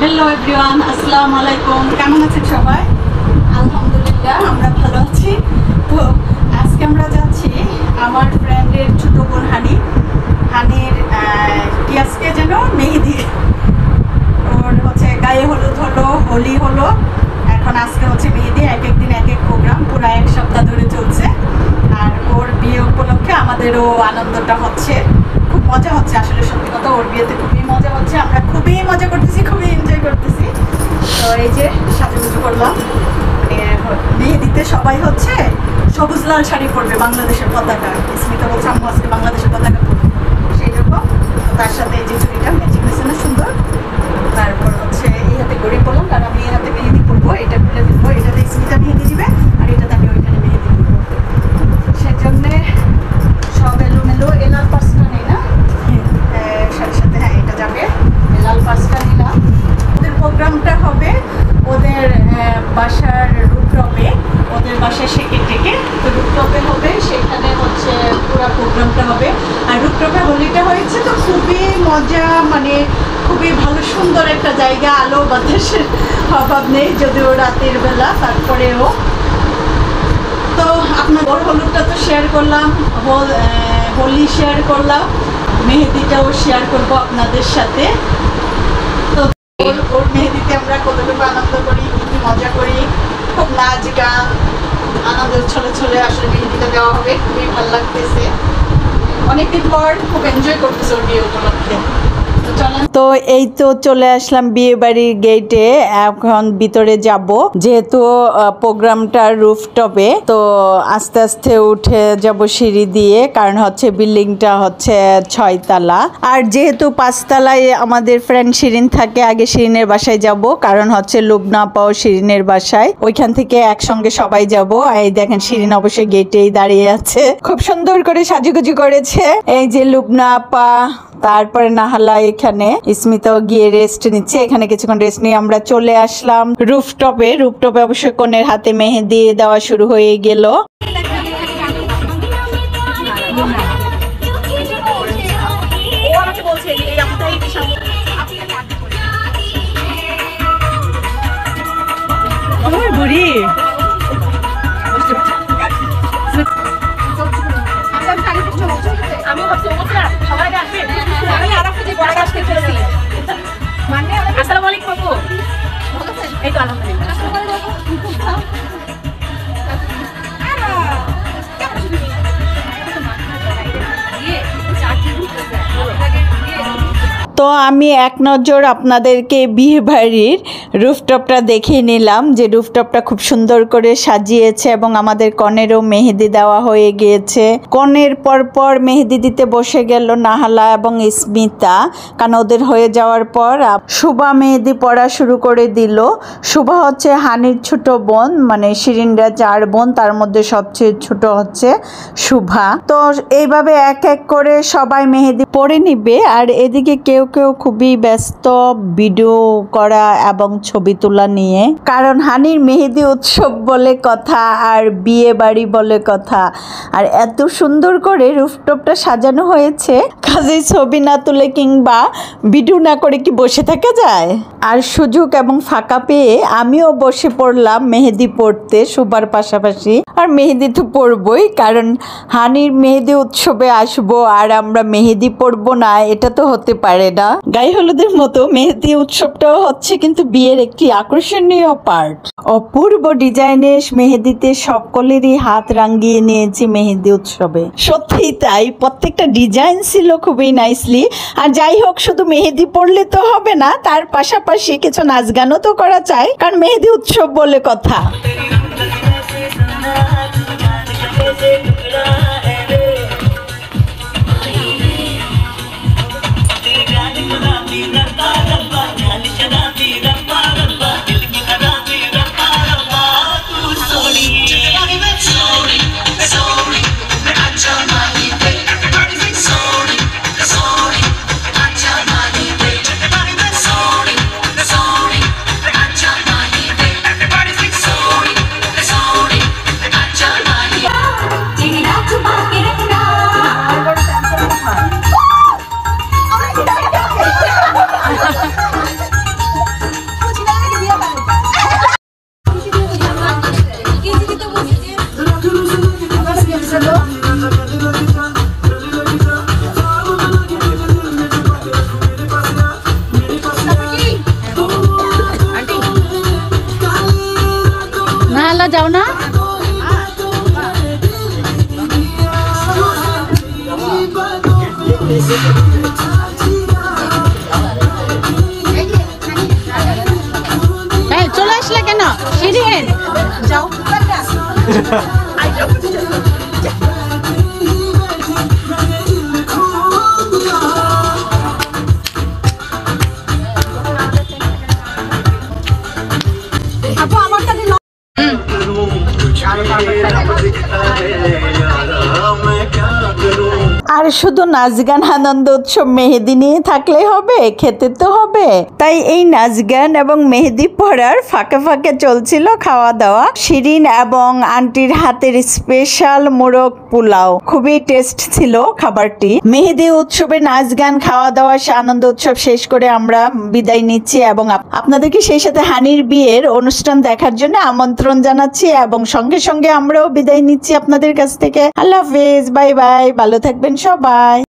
Hello everyone, আসসালামু আলাইকুম। কেমন আছেন সবাই? আলহামদুলিল্লাহ আমরা ভালো আছি। তো আজকে আমরা যাচ্ছি আমার ফ্রেন্ডের ছোট বোন হানির কি আজকে যেন মেহেদি, ওর হচ্ছে গায়ে হলুদ হলো, হোলি হলো, এখন আজকে হচ্ছে মেহেদি। এক একদিন এক এক প্রোগ্রাম, পুরো এক সপ্তাহ ধরে চলছে। আর ওর বিয়ে উপলক্ষে আমাদেরও আনন্দটা হচ্ছে, খুব মজা হচ্ছে। আসলে সত্যি কথা, ওর বিয়েতে খুবই মজা হচ্ছে, আমরা খুবই মজা করতেছি, খুবই এনজয় করতেছি। তো এই যে সাজুগুজু করলাম। মেহেদিতে সবাই হচ্ছে সবুজ লাল শাড়ি পরবে, বাংলাদেশের পতাকা। স্মিতা বলছে আম্মু আজকে বাংলাদেশের পতাকা পরবে, সেই জন্য তার সাথে এই যে চুড়িটা ম্যাচিং হয়েছে না সুন্দর। তারপর হচ্ছে এই হাতে গড়ি পরলাম, কারণ আমি এই হাতে মেহেদি পরবো, এটা খুলে দিবো, এটাতে স্মিতা মেহেদি দিবে আর এটাতে আমি ওইখানে মেহেদি পরবো। সেজন্যে সব এলোমেলো। লাল পার্সটা নেই না, সাথে সাথে হ্যাঁ এটা যাবে, লাল পার্সটা নিলাম। ওদের প্রোগ্রামটা হবে ওদের বাসার রুপটপে, ওদের বাসায় সেকে টেকে, তো রুপটপে হবে, সেখানে হচ্ছে পুরো প্রোগ্রামটা হবে। আর রুপটপে হোলিটা হয়েছে তো খুবই মজা, মানে খুবই ভালো সুন্দর একটা জায়গা, আলো বাতাসের অভাব নেই, যদিও রাতের বেলা। তারপরেও তো আপনার ওর হলুদটা তো শেয়ার করলাম, হোলি শেয়ার করলাম, মেহেদিটাও শেয়ার করবো আপনাদের সাথে। তো ওর মেহেদিতে আমরা কতটুকু আনন্দ করি, কি মজা করি, খুব নাচ গান আনন্দ ছলে ছলে আসলে মেহেদিটা দেওয়া হবে, খুবই ভালো লাগতেছে। অনেকদিন পর খুব এনজয় করতেছে ওর বিয়ে উপলক্ষে। তো এই তো চলে আসলাম বিয়ে বাড়ির গেটে, এখন ভিতরে যাব, যেহেতু প্রোগ্রামটা রুফটপে, তো আস্তে আস্তে উঠে যাব সিঁড়ি দিয়ে, কারণ হচ্ছে বিল্ডিংটা হচ্ছে 6 তলা। আর যেহেতু 5 তলায় আমাদের ফ্রেন্ড শিরিন থাকে, আগে শিরিনের বাসায় যাব, কারণ হচ্ছে লুবনা আপাও শিরিনের বাসায়, ওইখান থেকে একসঙ্গে সবাই যাব। এই দেখেন শিরিন অবশ্যই গেটেই দাঁড়িয়ে আছে, খুব সুন্দর করে সাজুগুজু করেছে। এই যে লুবনা আপা, তারপরে নাহালা, এখানে স্মিতাও গিয়ে রেস্ট নিচ্ছে। এখানে কিছুক্ষণ রেস্ট নিয়ে আমরা চলে আসলাম রুফটপে। রুফটপে অবশ্যই কনের হাতে মেহেদি দেওয়া শুরু হয়ে গেল। বুড়ি আসসালামু আলাইকুম আপু। এই তো আলহামদুলিল্লাহ। তো আমি এক নজর আপনাদেরকে বিয়ে বাড়ির রুফটপটা দেখিয়ে নিলাম, যে রুফটপটা খুব সুন্দর করে সাজিয়েছে এবং আমাদের কনেরও মেহেদি দেওয়া হয়ে গিয়েছে। কনের পর মেহেদি দিতে বসে গেল নাহালা এবং স্মিতা, কারণ ওদের হয়ে যাওয়ার পর শুভা মেহেদি পড়া শুরু করে দিল। শুভা হচ্ছে হানির ছোট বোন, মানে শিরিনরা 4 বোন, তার মধ্যে সবচেয়ে ছোট হচ্ছে শুভা। তো এইভাবে এক এক করে সবাই মেহেদি পরে নিবে। আর এদিকে কেউ খুবই ব্যস্ত ভিডিও করা এবং ছবি তোলা নিয়ে, কারণ হানির মেহেদি উৎসব বলে কথা আর বিয়ে বাড়ি বলে কথা। আর এত সুন্দর করে রুফটপটা সাজানো হয়েছে, কাজেই ছবি না তুলে কিংবা ভিডিও না করে কি বসে থাকা যায়? আর সুযোগ এবং ফাঁকা পেয়ে আমিও বসে পড়লাম মেহেদি পড়তে শুভার পাশাপাশি। আর মেহেদি তো পড়বই, কারণ হানির মেহেদি উৎসবে আসবো আর আমরা মেহেদি পড়বো না, এটা তো হতে পারে না। গায়ে হলুদের মতো মেহেদি উৎসবটাও হচ্ছে কিন্তু বিয়ের একটি আকর্ষণীয় পার্ট। অপূর্ব ডিজাইনের মেহেদিতে সকলেরই হাত রাঙিয়ে নিয়েছি মেহেদি উৎসবে, সত্যিই তাই। প্রত্যেকটা ডিজাইন ছিল খুবই নাইসলি। আর যাই হোক, শুধু মেহেদি পড়লে তো হবে না, তার পাশাপাশি কিছু নাচ গানও তো করা চাই, কারণ মেহেদি উৎসব বলে কথা। এই চলে আসলে কেন? শিরিন যাও। আপু আমার কাছে আর শুধু নাচ গান আনন্দ উৎসব মেহেদি নিয়ে থাকলেই হবে, খেতে তো হবে। তাই এই নাচ গান এবং মেহেদি পড়ার ফাঁকে ফাঁকে চলছিল খাওয়া দাওয়া। শিরিন এবং আন্টির হাতের স্পেশাল মোরগ পোলাও, খুবই টেস্ট ছিল খাবারটি। মেহেদি উৎসবে নাচ গান খাওয়া দাওয়া আনন্দ উৎসব শেষ করে আমরা বিদায় নিচ্ছি এবং আপনাদেরকে সেই সাথে হানির বিয়ের অনুষ্ঠান দেখার জন্য আমন্ত্রণ জানাচ্ছি এবং সঙ্গে সঙ্গে আমরাও বিদায় নিচ্ছি আপনাদের কাছ থেকে। আল্লাহ হাফেজ, বাই বাই, ভালো থাকবেন সবাই।